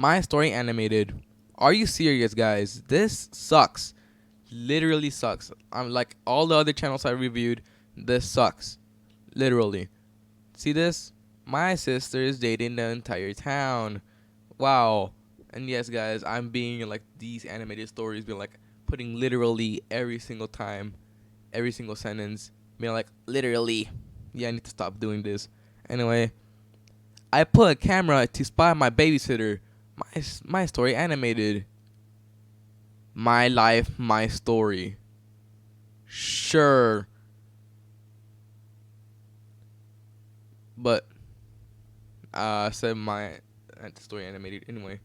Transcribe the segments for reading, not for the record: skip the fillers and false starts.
My Story Animated. Are you serious, guys? This sucks. Literally sucks. I'm like all the other channels I reviewed. This sucks. Literally. See this? My sister is dating the entire town. Wow. And yes, guys, I'm being like these animated stories, being like putting literally every single time, every single sentence, being like literally. Yeah, I need to stop doing this. Anyway, I put a camera to spy my babysitter. My Story Animated. My life, my story. Sure, but I said my story animated anyway.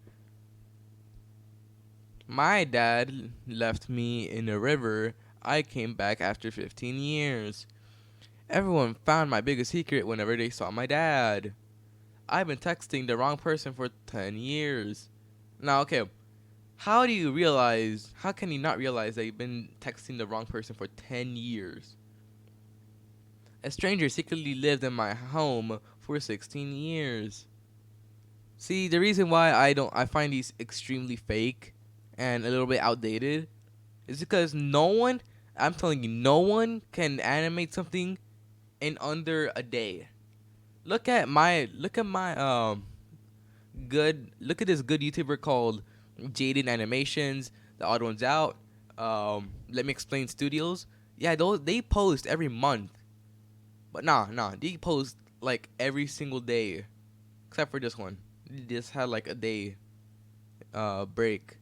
My dad left me in a river. I came back after 15 years. Everyone found my biggest secret whenever they saw my dad. I've been texting the wrong person for 10 years. Now, okay, how can you not realize that you've been texting the wrong person for 10 years? A stranger secretly lived in my home for 16 years. See, the reason why I find these extremely fake and a little bit outdated is because I'm telling you, no one can animate something in under a day. Look at my look at this good YouTuber called Jaden Animations. The odd one's out. Let me explain studios. Yeah, those they post every month. But nah, they post like every single day. Except for this one. They just had like a day break.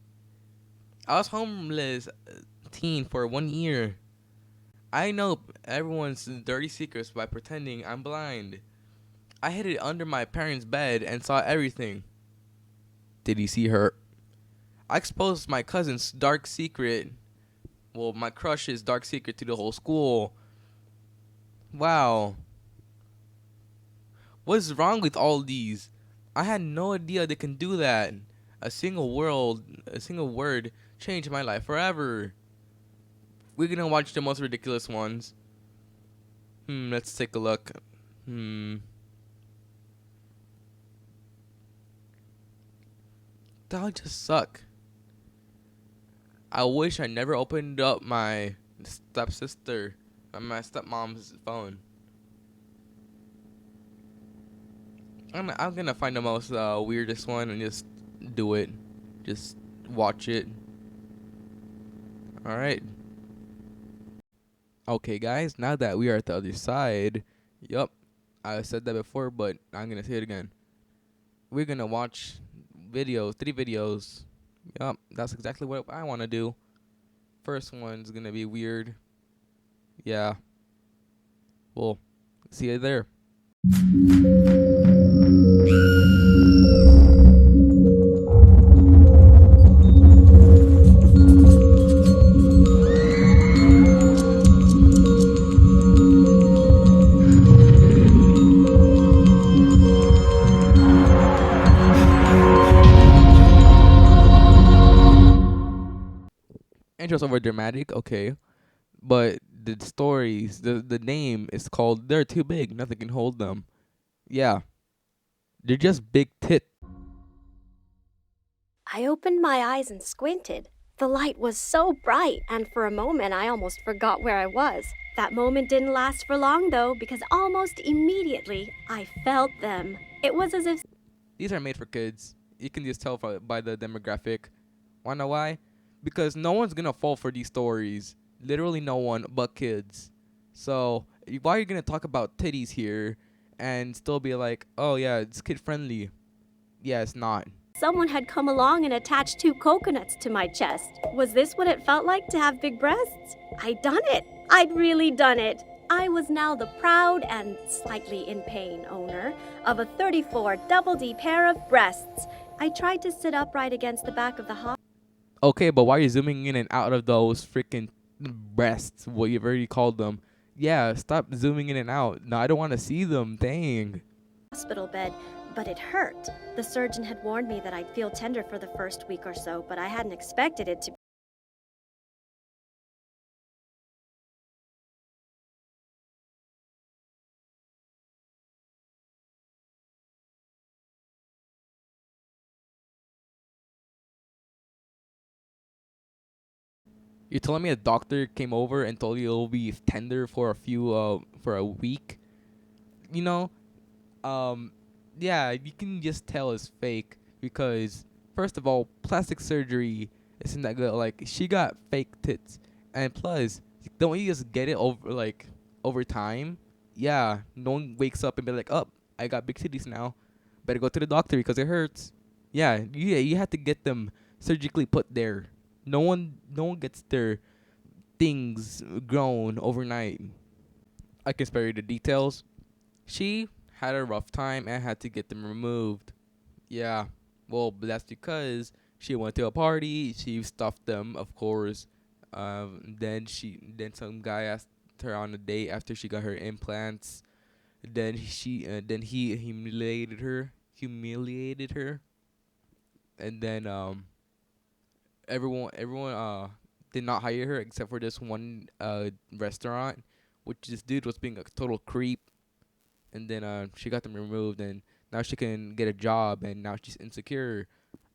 I was homeless teen for 1 year. I know everyone's dirty secrets by pretending I'm blind. I hid it under my parents' bed and saw everything. Did you see her? I exposed my cousin's dark secret. Well, my crush's dark secret to the whole school. Wow. What's wrong with all these? I had no idea they can do that. A single word changed my life forever. We're gonna watch the most ridiculous ones. Let's take a look. Hmm. That would just suck. I wish I never opened up my stepsister, my stepmom's phone. I'm gonna find the most weirdest one and just do it. Just watch it. All right. Okay, guys. Now that we are at the other side, yup, I said that before, but I'm gonna say it again. We're gonna watch videos, 3 videos. Yup, that's exactly what I want to do. First one's gonna be weird. Yeah. Well, see you there. Intro's over dramatic, okay, but the stories, the name is called "They're Too Big, Nothing Can Hold Them." Yeah, they're just big tit. I opened my eyes and squinted. The light was so bright, and for a moment I almost forgot where I was. That moment didn't last for long, though, because almost immediately I felt them. It was as if These are made for kids. You can just tell by the demographic. Wanna know why? Because no one's gonna fall for these stories. Literally no one but kids. So why are you gonna talk about titties here and still be like, oh yeah, it's kid friendly? Yeah, it's not. someone had come along and attached 2 coconuts to my chest. Was this what it felt like to have big breasts? I'd done it. I'd really done it. I was now the proud and slightly in pain owner of a 34 double D pair of breasts. I tried to sit upright against the back of the Okay, but why are you zooming in and out of those freaking breasts? What you've already called them. Yeah, stop zooming in and out. No, I don't want to see them. Dang. hospital bed, but it hurt. The surgeon had warned me that I'd feel tender for the first week or so, but I hadn't expected it to You're telling me a doctor came over and told you it'll be tender for a week? You know, um, yeah, you can just tell it's fake because first of all, plastic surgery isn't that good. Like she got fake tits, and plus, don't you just get it over time? Yeah, no one wakes up and be like, "Oh, I got big titties now. Better go to the doctor because it hurts." You have to get them surgically put there. No one gets their things grown overnight. I can spare you the details. She had a rough time and had to get them removed. Yeah, well, but that's because she went to a party. She stuffed them, of course. Then some guy asked her on a date after she got her implants. Then he humiliated her, and then everyone did not hire her except for this one restaurant, which this dude was being a total creep. And then she got them removed, and now she can get a job, and now she's insecure.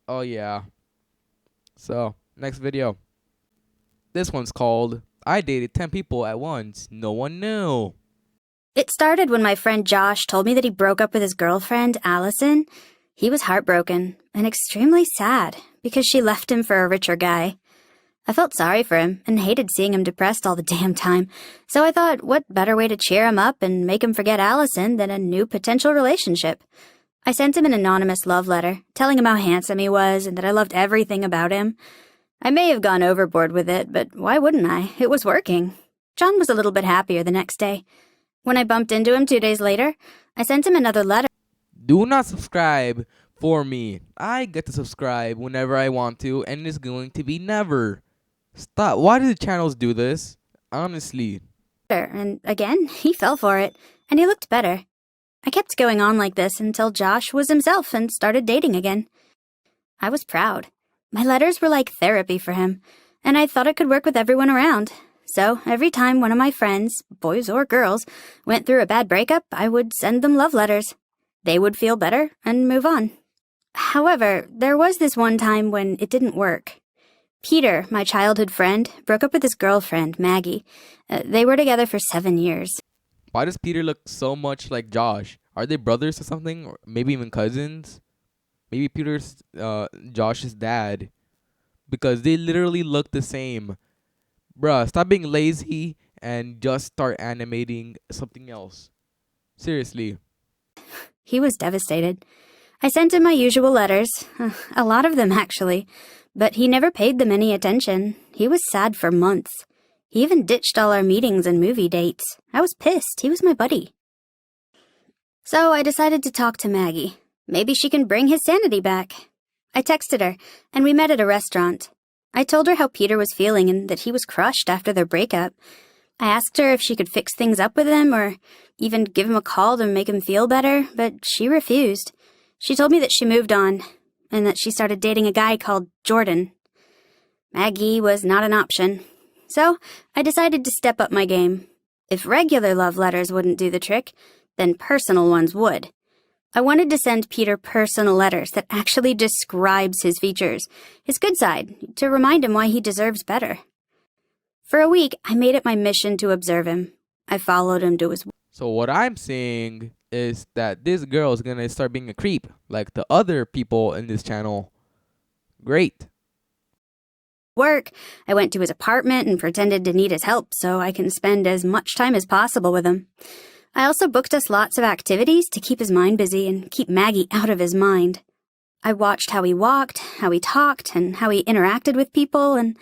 Oh yeah. So next video. This one's called "I dated 10 people at once. No one knew." It started when my friend Josh told me that he broke up with his girlfriend, Allison. He was heartbroken and extremely sad because she left him for a richer guy. I felt sorry for him and hated seeing him depressed all the damn time, so I thought, what better way to cheer him up and make him forget Allison than a new potential relationship? I sent him an anonymous love letter, telling him how handsome he was and that I loved everything about him. I may have gone overboard with it, but why wouldn't I? It was working. John was a little bit happier the next day. When I bumped into him 2 days later, I sent him another letter. Do not subscribe for me. I get to subscribe whenever I want to, and it's going to be never. Stop. Why do the channels do this? Honestly. And again, he fell for it, and he looked better. I kept going on like this until Josh was himself and started dating again. I was proud. My letters were like therapy for him, and I thought it could work with everyone around. So every time one of my friends, boys or girls, went through a bad breakup, I would send them love letters. They would feel better and move on. However, there was this one time when it didn't work. Peter, my childhood friend, broke up with his girlfriend, Maggie. They were together for 7 years. Why does Peter look so much like Josh? Are they brothers or something? Or maybe even cousins? Maybe Peter's Josh's dad. Because they literally look the same. Bruh, stop being lazy and just start animating something else. Seriously. He was devastated. I sent him my usual letters, a lot of them actually, but he never paid them any attention. He was sad for months. He even ditched all our meetings and movie dates. I was pissed. He was my buddy. So I decided to talk to Maggie. Maybe she can bring his sanity back. I texted her, and we met at a restaurant. I told her how Peter was feeling and that he was crushed after their breakup. I asked her if she could fix things up with him or even give him a call to make him feel better, but she refused. She told me that she moved on and that she started dating a guy called Jordan. Maggie was not an option. So I decided to step up my game. If regular love letters wouldn't do the trick, then personal ones would. I wanted to send Peter personal letters that actually describes his features, his good side, to remind him why he deserves better. For a week, I made it my mission to observe him. I followed him to his So what I'm saying is that this girl is gonna start being a creep like the other people in this channel. Great. work. I went to his apartment and pretended to need his help so I can spend as much time as possible with him. I also booked us lots of activities to keep his mind busy and keep Maggie out of his mind. I watched how he walked, how he talked, and how he interacted with people, and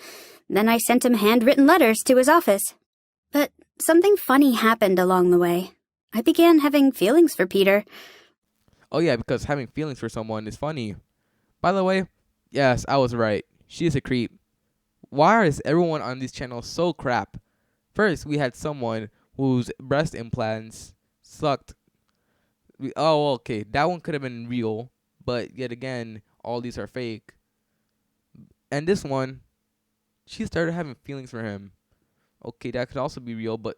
then I sent him handwritten letters to his office. But something funny happened along the way. I began having feelings for Peter. Oh yeah, because having feelings for someone is funny. By the way, yes, I was right. She is a creep. Why is everyone on this channel so crap? First, we had someone whose breast implants sucked. Okay, that one could have been real, but yet again, all these are fake. And this one, she started having feelings for him. Okay, that could also be real, but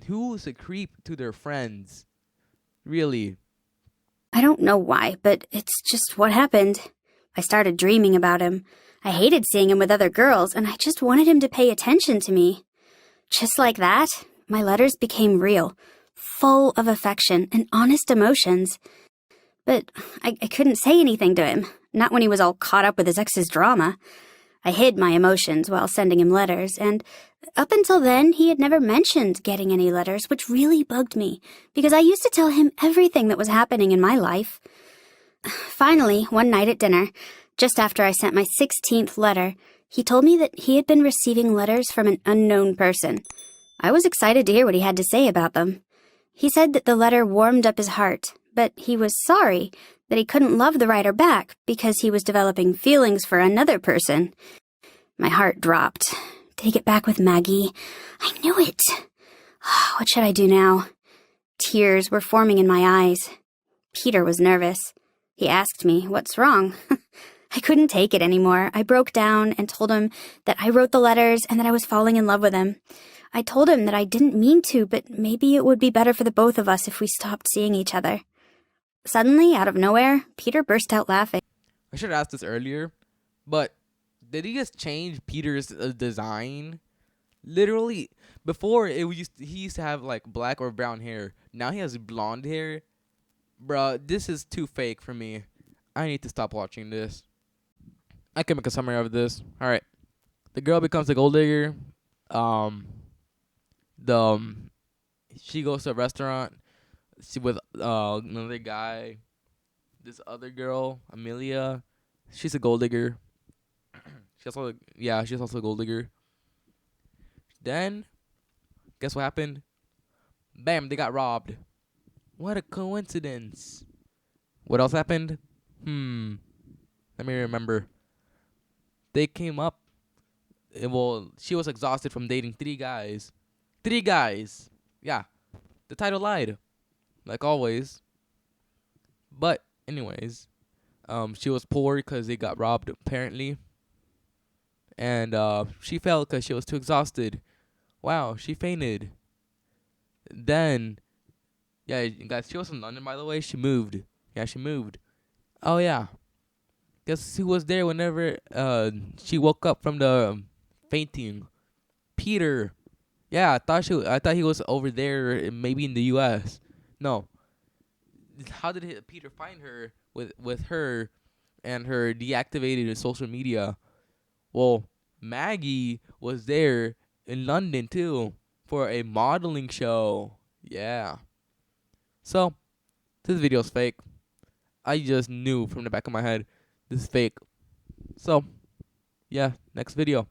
who is a creep to their friends? Really? I don't know why, but it's just what happened. I started dreaming about him. I hated seeing him with other girls, and I just wanted him to pay attention to me. Just like that, my letters became real, full of affection and honest emotions. But I couldn't say anything to him, not when he was all caught up with his ex's drama. I hid my emotions while sending him letters, and up until then, he had never mentioned getting any letters, which really bugged me, because I used to tell him everything that was happening in my life. Finally, one night at dinner, just after I sent my 16th letter, he told me that he had been receiving letters from an unknown person. I was excited to hear what he had to say about them. He said that the letter warmed up his heart, but he was sorry that he couldn't love the writer back because he was developing feelings for another person. My heart dropped. Did he get back with Maggie? I knew it. What should I do now? Tears were forming in my eyes. Peter was nervous. He asked me, "What's wrong?" I couldn't take it anymore. I broke down and told him that I wrote the letters and that I was falling in love with him. I told him that I didn't mean to, but maybe it would be better for the both of us if we stopped seeing each other. Suddenly, out of nowhere, Peter burst out laughing. I should have asked this earlier, but did he just change Peter's design? Literally, before he used to have like black or brown hair. Now he has blonde hair. Bruh, this is too fake for me. I need to stop watching this. I can make a summary of this. Alright. The girl becomes a gold digger. She goes to a restaurant with another guy. This other girl, Amelia, she's a gold digger. she's also a gold digger. Then, guess what happened? Bam, they got robbed. What a coincidence. What else happened? Let me remember. They came up. She was exhausted from dating 3 guys. 3 guys. Yeah. The title lied. Like always. But, anyways. She was poor because they got robbed, apparently. And, she fell because she was too exhausted. Wow, she fainted. Then, yeah, guys, she was in London, by the way. She moved. Yeah, she moved. Oh, yeah. Guess who was there whenever she woke up from the fainting? Peter. Yeah, I thought he was over there, maybe in the U.S. No. How did Peter find her with her and her deactivated social media? Well, Maggie was there in London too for a modeling show. Yeah. So, this video's fake. I just knew from the back of my head this is fake. So, yeah, next video.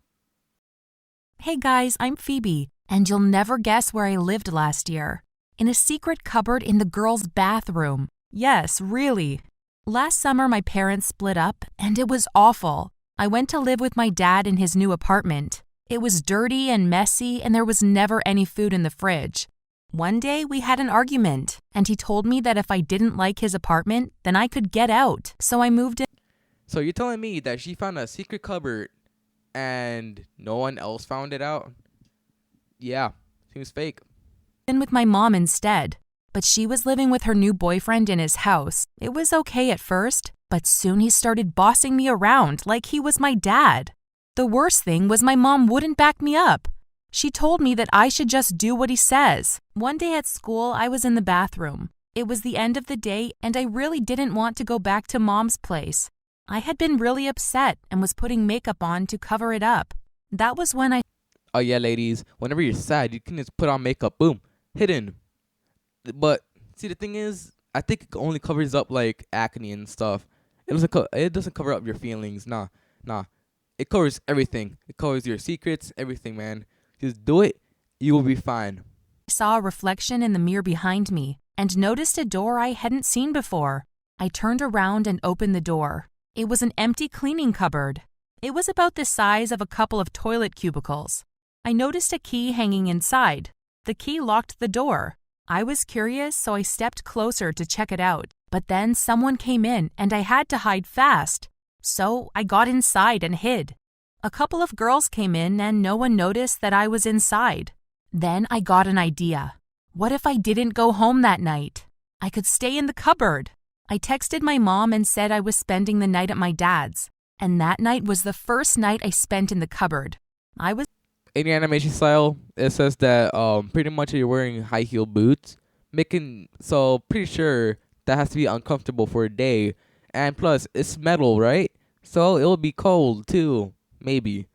Hey guys, I'm Phoebe, and you'll never guess where I lived last year. In a secret cupboard in the girls' bathroom. Yes, really. Last summer, my parents split up, and it was awful. I went to live with my dad in his new apartment. It was dirty and messy, and there was never any food in the fridge. One day, we had an argument, and he told me that if I didn't like his apartment, then I could get out. So I moved in. So you're telling me that she found a secret cupboard and no one else found it out? Yeah, seems fake. In with my mom instead, but she was living with her new boyfriend in his house. It was okay at first, but soon he started bossing me around like he was my dad. The worst thing was my mom wouldn't back me up. She told me that I should just do what he says. One day at school, I was in the bathroom. It was the end of the day, and I really didn't want to go back to Mom's place. I had been really upset and was putting makeup on to cover it up. That was when I... Oh yeah, ladies, whenever you're sad, you can just put on makeup, boom, hidden. But see, the thing is, I think it only covers up like acne and stuff. It doesn't cover up your feelings. Nah. It covers everything. It covers your secrets, everything, man. Just do it, you will be fine. I saw a reflection in the mirror behind me and noticed a door I hadn't seen before. I turned around and opened the door. It was an empty cleaning cupboard. It was about the size of a couple of toilet cubicles. I noticed a key hanging inside. The key locked the door. I was curious, so I stepped closer to check it out. But then someone came in and I had to hide fast. So I got inside and hid. A couple of girls came in and no one noticed that I was inside. Then I got an idea. What if I didn't go home that night? I could stay in the cupboard. I texted my mom and said I was spending the night at my dad's. And that night was the first night I spent in the cupboard. I was In the animation style, it says that pretty much you're wearing high heel boots, making so pretty sure that has to be uncomfortable for a day, and plus it's metal, right? So it'll be cold too, maybe.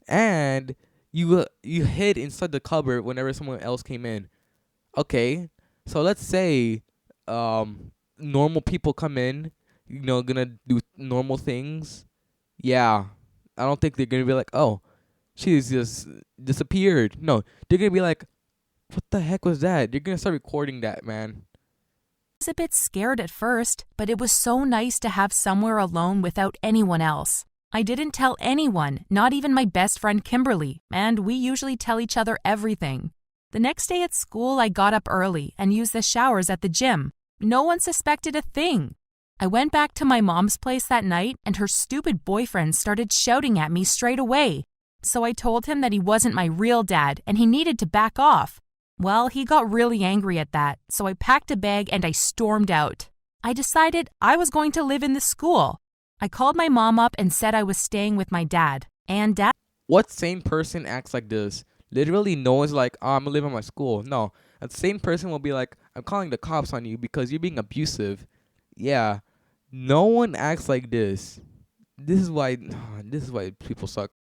And you hid inside the cupboard whenever someone else came in. Okay, so let's say normal people come in, gonna do normal things. Yeah, I don't think they're gonna be like, oh, she's just disappeared. No, they're gonna be like, what the heck was that? They're gonna start recording that, man. a bit scared at first, but it was so nice to have somewhere alone without anyone else. I didn't tell anyone, not even my best friend Kimberly, and we usually tell each other everything. The next day at school, I got up early and used the showers at the gym. No one suspected a thing. I went back to my mom's place that night, and her stupid boyfriend started shouting at me straight away. So I told him that he wasn't my real dad and he needed to back off. Well, he got really angry at that, so I packed a bag and I stormed out. I decided I was going to live in the school. I called my mom up and said I was staying with my dad. And Dad What sane person acts like this? Literally, no one's like, oh, I'm gonna live in my school. No, a sane person will be like, I'm calling the cops on you because you're being abusive. Yeah, no one acts like this. This is why. This is why people suck.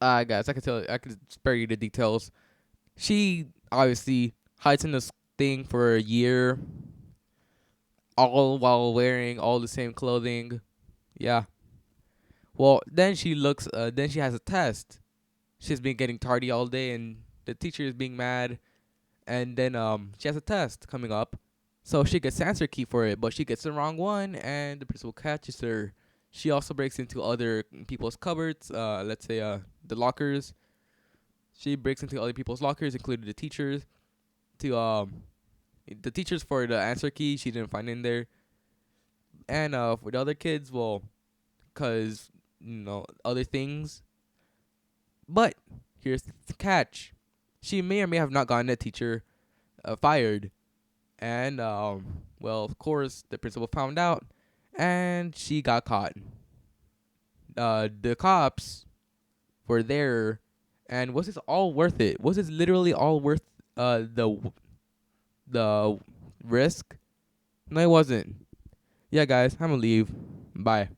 Guys, I can spare you the details. She obviously hides in this thing for a year, all while wearing all the same clothing. Yeah. Well, then she looks. Then she has a test. She's been getting tardy all day, and the teacher is being mad. And then she has a test coming up, so she gets the answer key for it, but she gets the wrong one, and the principal catches her. She also breaks into other people's cupboards. Let's say the lockers. She breaks into other people's lockers, including the teachers. To the teachers for the answer key, she didn't find in there. And for the other kids, well, cause other things. But here's the catch: she may or may have not gotten the teacher fired, and well, of course, the principal found out, and she got caught. The cops were there, and was this all worth it? Was this literally all worth the risk? No, it wasn't. Yeah, guys, I'm gonna leave. Bye.